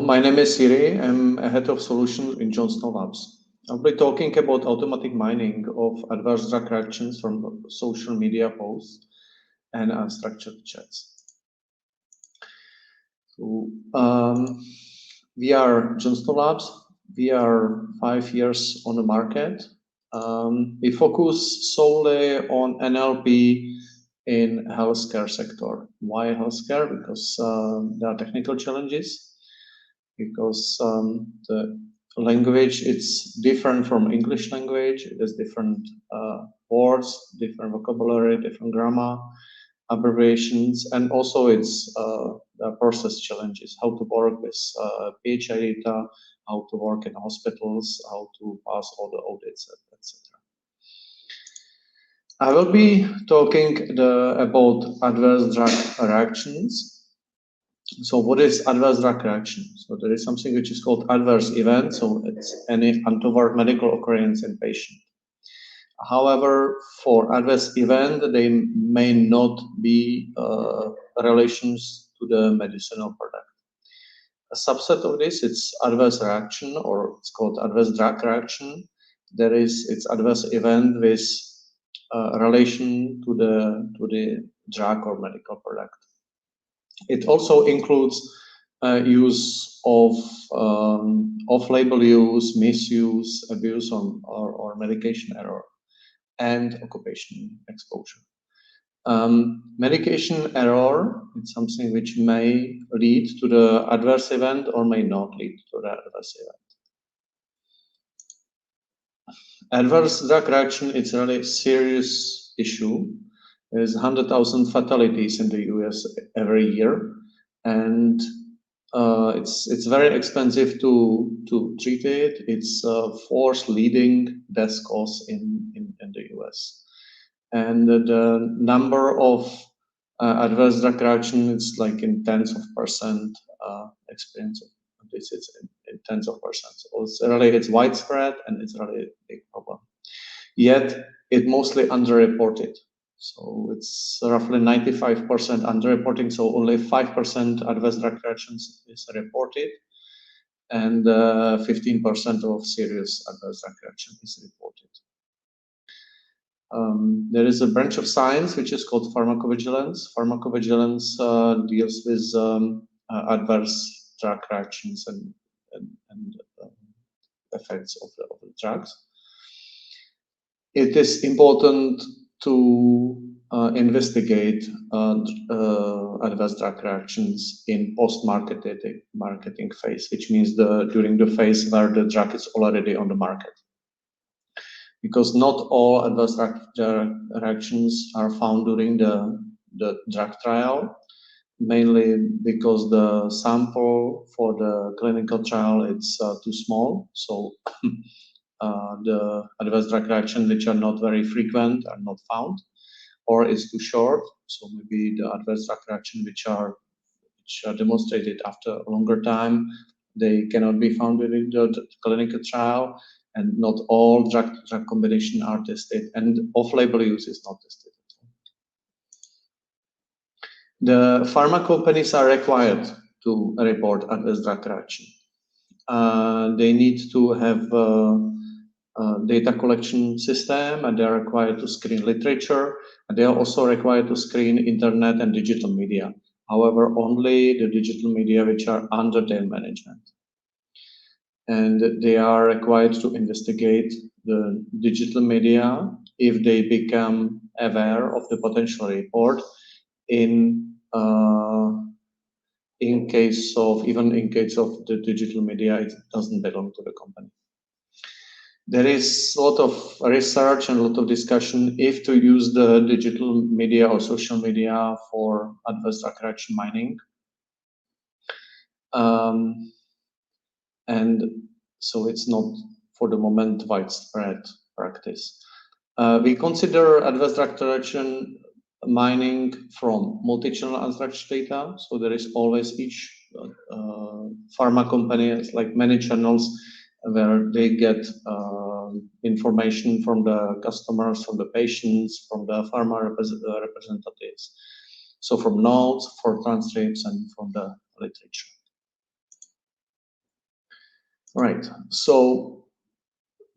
My name is Siri. I'm a head of solutions in Johnston Labs. I'll be talking about automatic mining of adverse drug reactions from social media posts and unstructured chats. So, we are Johnston Labs. We are 5 years on the market. We focus solely on NLP in healthcare sector. Why healthcare? Because there are technical challenges. Because the language it's different from English language. It has different words, different vocabulary, different grammar, abbreviations, and also it's the process challenges. How to work with PHI data, how to work in hospitals, how to pass all the audits, etc. I will be talking about adverse drug reactions. So what is adverse drug reaction? So there is something which is called adverse event. So it's any untoward medical occurrence in patient. However, for adverse event, they may not be relations to the medicinal product. A subset of this, it's adverse reaction, or it's called adverse drug reaction. It's adverse event with relation to the drug or medical product. It also includes use of off-label use, misuse, abuse, or medication error, and occupational exposure. Medication error is something which may lead to the adverse event or may not lead to the adverse event. Adverse drug reaction is a really serious issue. There's 100,000 fatalities in the US every year, and it's very expensive to treat it. It's fourth leading death cause in the US, and the number of adverse drug reaction is like in tens of percent experience of this. It's in tens of percent. So it's widespread and it's really a big problem. Yet it mostly underreported. So it's roughly 95% underreporting, so only 5% adverse drug reactions is reported, and 15% of serious adverse drug reaction is reported. There is a branch of science which is called Pharmacovigilance. Pharmacovigilance deals with adverse drug reactions and effects of the drugs. It is important to investigate adverse drug reactions in post-marketing phase, which means during the phase where the drug is already on the market. Because not all adverse drug reactions are found during the drug trial, mainly because the sample for the clinical trial it's too small. So the adverse drug reactions which are not very frequent are not found, or it's too short. So maybe the adverse drug reactions which are demonstrated after a longer time, they cannot be found within the clinical trial, and not all drug combination are tested, and off-label use is not tested. The pharma companies are required to report adverse drug reaction. They need to have data collection system, and they are required to screen literature, and they are also required to screen internet and digital media. However, only the digital media which are under their management. And they are required to investigate the digital media if they become aware of the potential report in case of the digital media, it doesn't belong to the company. There is a lot of research and a lot of discussion if to use the digital media or social media for adverse drug reaction mining. And so it's not, for the moment, widespread practice. We consider adverse drug reaction mining from multi-channel unstructured data. So there is always each pharma company has like many channels where they get information from the customers, from the patients, from the pharma representatives. So from notes, for transcripts, and from the literature. Right. So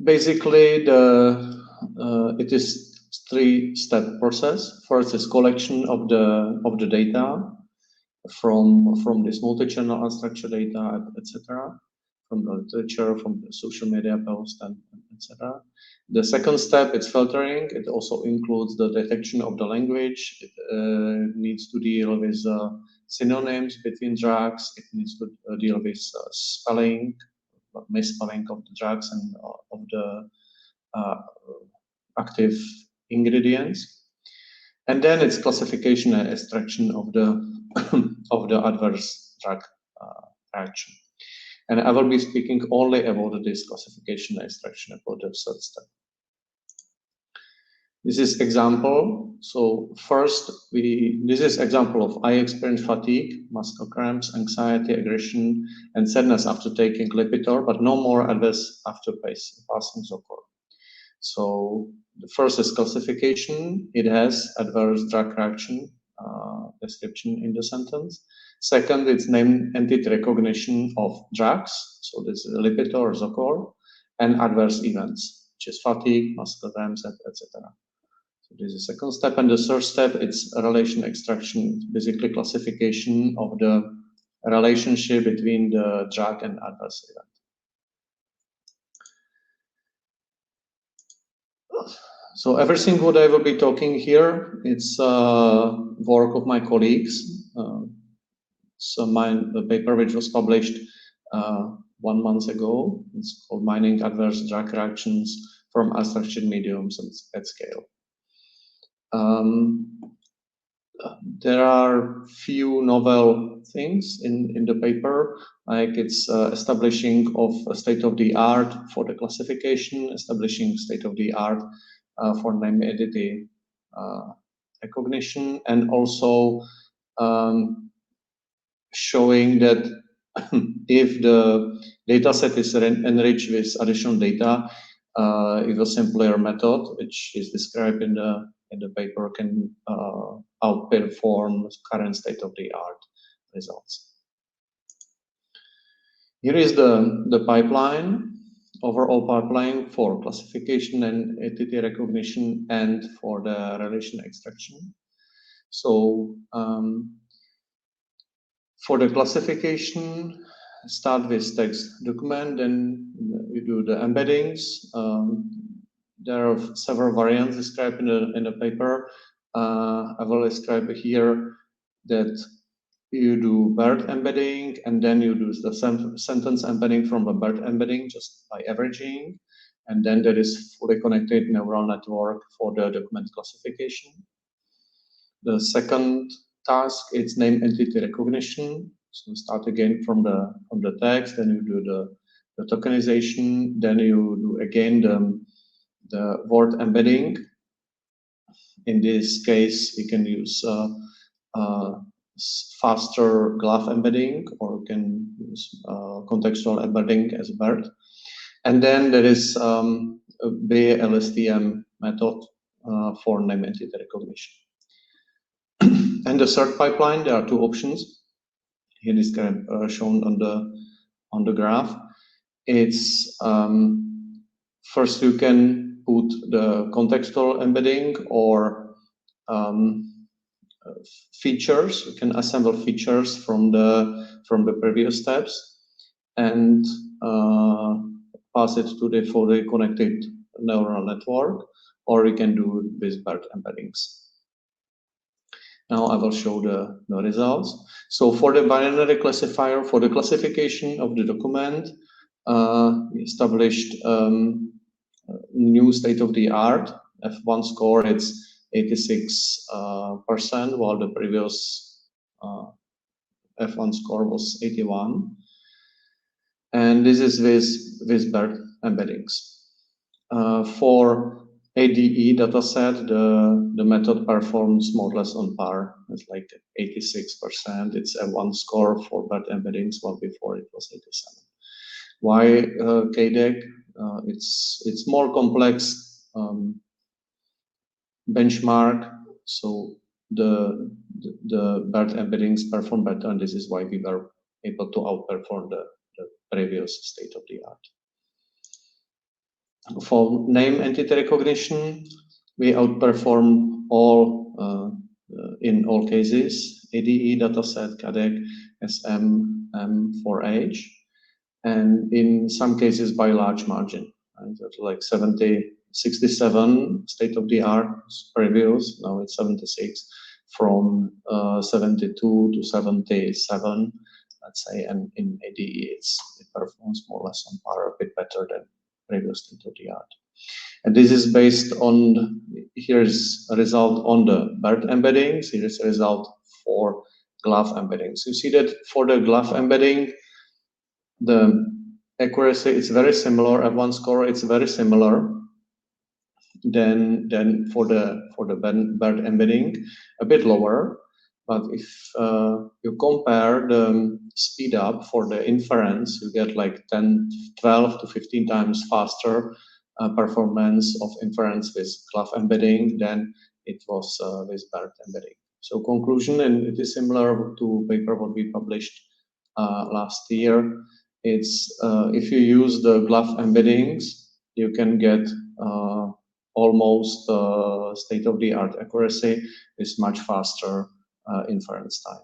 basically, it is three-step process. First is collection of the data from this multi-channel unstructured data, etc., from the literature, from the social media posts, and etc. The second step is filtering. It also includes the detection of the language. It needs to deal with synonyms between drugs. It needs to deal with spelling, misspelling of the drugs and of the active ingredients. And then it's classification and extraction of the of the adverse drug reaction. And I will be speaking only about this classification and extraction about the third step. This is example. So first, this is example of I experience fatigue, muscle cramps, anxiety, aggression, and sadness after taking Lipitor, but no more adverse after passing Zocor. So the first is classification. It has adverse drug reaction description in the sentence. Second, it's name entity recognition of drugs. So this is Lipitor, Zocor, and adverse events, which is fatigue, muscle cramps, etc. So this is the second step. And the third step, it's a relation extraction, basically classification of the relationship between the drug and adverse event. So everything what I will be talking here, it's work of my colleagues. So the paper which was published 1 month ago, it's called Mining Adverse Drug Reactions from Unstructured Mediums at Scale. There are few novel things in the paper, like it's establishing of a state-of-the-art for the classification, establishing state-of-the-art for name entity recognition, and also showing that if the data set is enriched with additional data, if a simpler method, which is described in the paper, can outperform current state-of-the-art results. Here is the pipeline, overall pipeline for classification and entity recognition and for the relation extraction. So for the classification, start with text document, then you do the embeddings. There are several variants described in the paper. I will describe here that you do BERT embedding, and then you do the sentence embedding from the BERT embedding just by averaging. And then there is fully connected neural network for the document classification. The second task is name entity recognition. So start again from the text, then you do the tokenization, then you do again the word embedding. In this case, we can use faster graph embedding, or we can use contextual embedding as BERT. And then there is a BLSTM method for name entity recognition. And the third pipeline, there are two options. Here is shown on the graph. It's first you can put the contextual embedding or features. You can assemble features from the previous steps and pass it to the fully connected neural network, or you can do it with BERT embeddings. Now I will show the results. So for the binary classifier, for the classification of the document, we established new state-of-the-art. F1 score, it's 86%, while the previous F1 score was 81. And this is with BERT embeddings. For ADE dataset, the method performs more or less on par. It's like 86%. It's a one score for BERT embeddings, while before it was 87. Why KDEC? It's more complex benchmark. So the BERT embeddings perform better, and this is why we were able to outperform the previous state-of-the-art. For name entity recognition, we outperform in all cases, ADE dataset, CADEC, SM, M4H, and in some cases by large margin. Right? That's like 67 state-of-the-art previous, now it's 76, from 72 to 77, let's say, and in ADE it performs more or less on par, a bit better than previous state-of-the-art. And this is based on, here's a result on the BERT embeddings, here's a result for glove embeddings. You see that for the glove embedding, the accuracy is very similar, F1 score it's very similar than for the BERT embedding, a bit lower. But if you compare the speed up for the inference, you get like 12 to 15 times faster performance of inference with glove embedding than it was with BERT embedding. So conclusion, and it is similar to paper what we published last year. It's if you use the glove embeddings, you can get almost state-of-the-art accuracy with much faster inference time.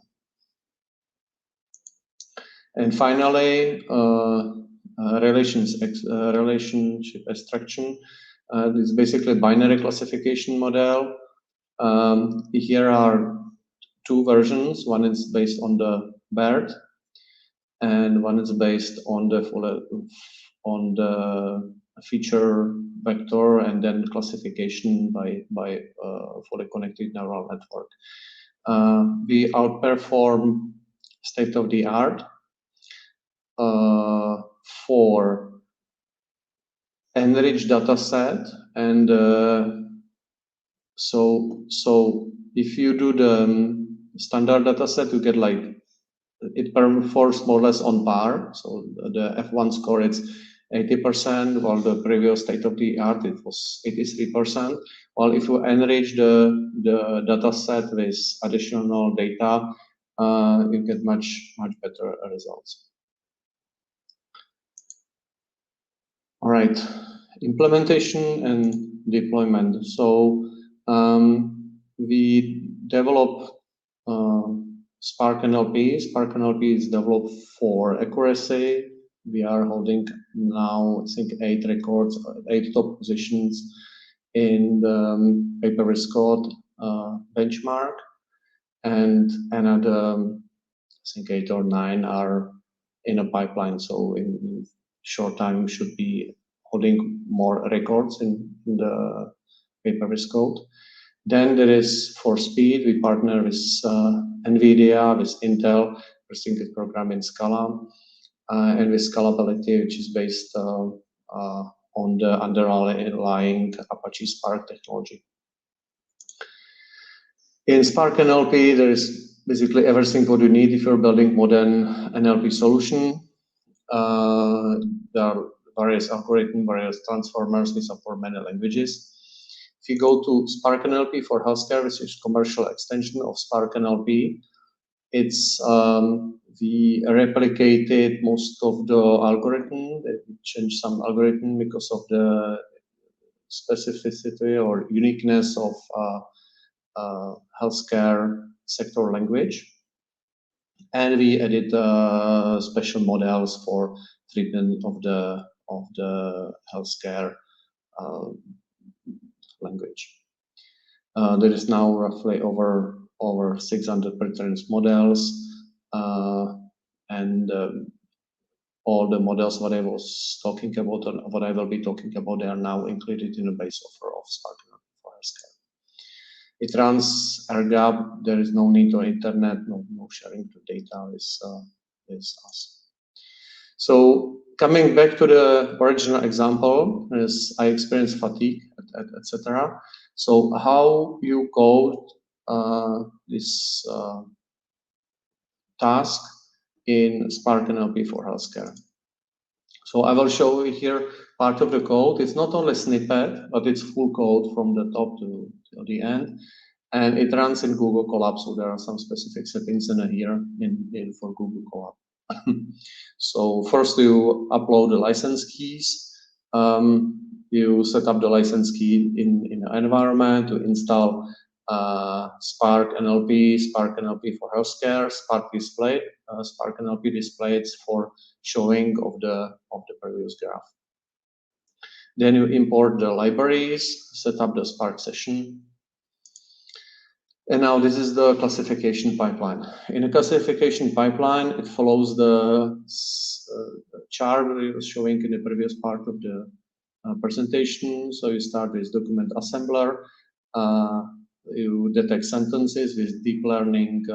And finally, relationship extraction. This is basically a binary classification model. Here are two versions. One is based on the BERT, and one is based on the feature vector and then classification by fully connected neural network. We outperform state-of-the-art for enriched data set, and so if you do the standard data set, you get like it performs more or less on par. So the F1 score is 80%, while the previous state-of-the-art it was 83%. While if you enrich the data set with additional data, you get much better results. All right, implementation and deployment. So we develop Spark NLP. Spark NLP is developed for accuracy. We are holding now, I think, 8 records, 8 top positions in the paper risk code benchmark, and another, I think, 8 or 9 are in a pipeline. So in short time, we should be holding more records in the paper risk code. Then there is, for speed, we partner with NVIDIA, with Intel, for single program in Scala, and with scalability, which is based on the underlying Apache Spark technology. In Spark NLP, there is basically everything what you need if you're building modern NLP solution. There are various algorithms, various transformers, we support many languages. If you go to Spark NLP for healthcare, which is commercial extension of Spark NLP, it's we replicated most of the algorithm. We changed some algorithm because of the specificity or uniqueness of healthcare sector language, and we added special models for treatment of the healthcare language. There is now roughly over 600 preference models, and all the models what I was talking about and what I will be talking about, they are now included in the base offer of Spark for healthcare. It runs air gap. There is no need on internet, no sharing to data with us. So coming back to the original example, is I experienced fatigue, etc. So how you code this task in Spark NLP for healthcare. So I will show you here part of the code. It's not only snippet, but it's full code from the top to the end, and it runs in Google Colab. So there are some specific settings in here for Google Colab. So first you upload the license keys. You set up the license key in the environment to install Spark NLP for healthcare, Spark NLP displays for showing of the previous graph. Then you import the libraries, set up the Spark session. And now this is the classification pipeline. In a classification pipeline, it follows the chart we was showing in the previous part of the presentation. So you start with document assembler. You detect sentences with deep learning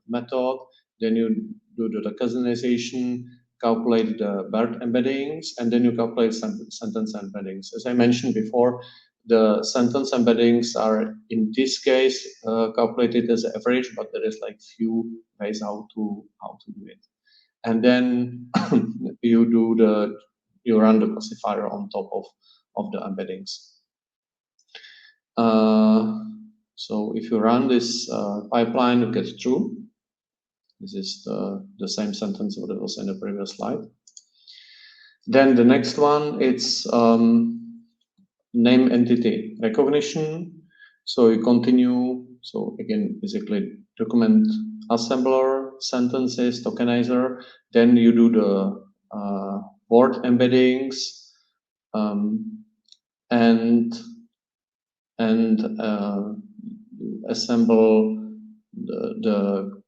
method. Then you do the recognition, calculate the BERT embeddings, and then you calculate sentence embeddings. As I mentioned before, the sentence embeddings are in this case calculated as average, but there is like few ways how to do it. And then you run the classifier on top of the embeddings. So if you run this pipeline, you get true. This is the same sentence that was in the previous slide. Then the next one, it's name entity recognition. So you continue. So again, basically document assembler, sentences, tokenizer. Then you do the word embeddings and assemble the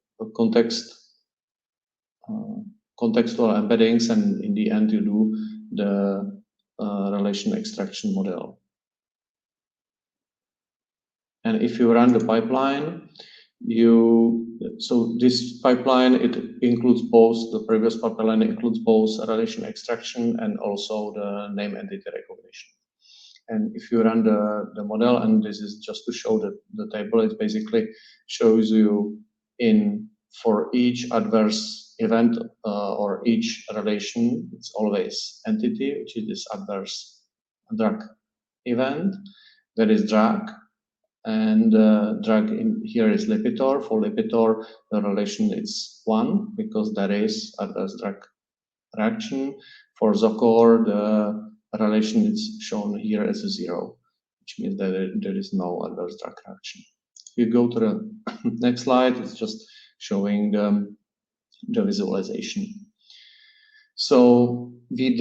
contextual embeddings, and in the end you do the relation extraction model. And if you run the pipeline, so this pipeline, it includes both, the previous pipeline includes both relation extraction and also the name entity recognition. And if you run the model, and this is just to show the table, it basically shows you for each adverse event or each relation, it's always entity, which is this adverse drug event. There is drug, and drug in here is Lipitor. For Lipitor, the relation is 1 because there is adverse drug reaction. For Zocor, the relation is shown here as a 0, which means that there is no adverse drug reaction. If you go to the next slide, it's just showing the visualization. So we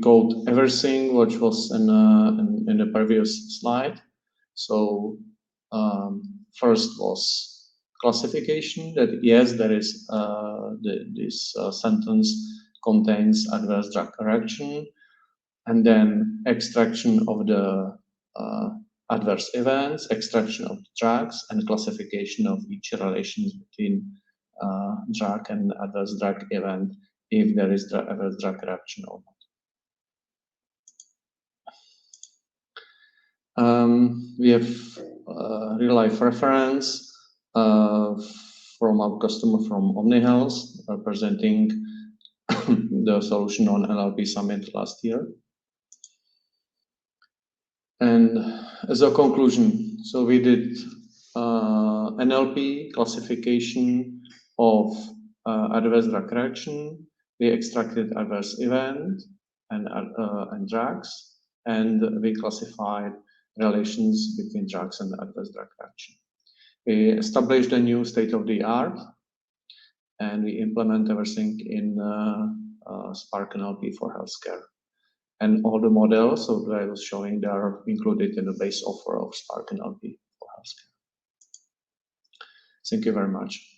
code everything which was in the previous slide. So first was classification, that yes, there is this sentence contains adverse drug reaction, and then extraction of the adverse events, extraction of drugs, and classification of each relations between drug and adverse drug event, if there is the adverse drug reaction or not. We have real-life reference from our customer from OmniHealth, presenting the solution on NLP Summit last year. And as a conclusion, so we did NLP classification of adverse drug reaction. We extracted adverse event and drugs, and we classified relations between drugs and adverse drug reaction. We established a new state-of-the-art, and we implement everything in Spark NLP for healthcare. And all the models that I was showing, they are included in the base offer of Spark NLP for healthcare. Thank you very much.